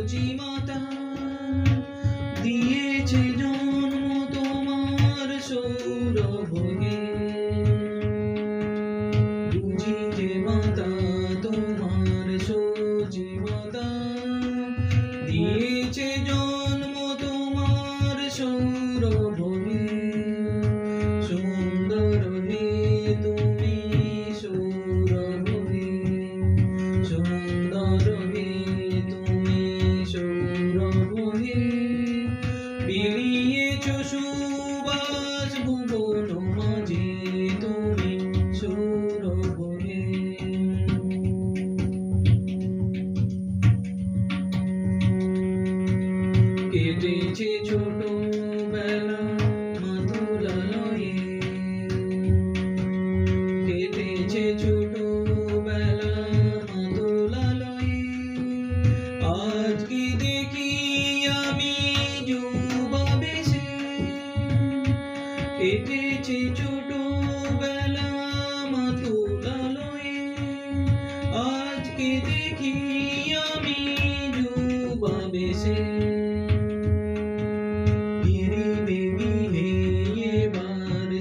সূচি মাতা দিয়েছে জন্ম তোমার সৌরভে। বুঝি যে মাতা তোমার সূচি মাতা দিয়েছে জন্ম তোমার সৌরভে। সুন্দর হে তুমি সৌরভে, সুন্দর হে তুমি সৌরভে। বিলিয়েছ সুবাস ভুবন মাঝে তুমি সৌরভে। কেটেছে ছোটবেলা মাতুলালয়ে, কেটেছে ছোটবেলা মাতুলালয়ে। আজকে দেখি আমি যুবা বেশে, কেটেছে ছোটবেলা মাতুলালয়ে। আজকে দেখি আমি যুবা বেশে।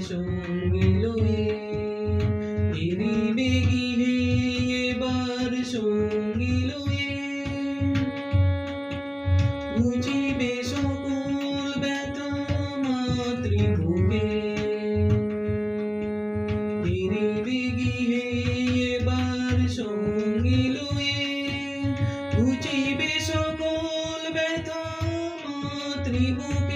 সঙ্গী লয়ে বেগি হে এবার সঙ্গী লয়ে। বুঝিবে সকল ব্যথা মাতৃভূমে। বেগি হে এবার সঙ্গী লয়ে। বুঝিবে সকল ব্যথা মাতৃভূমে।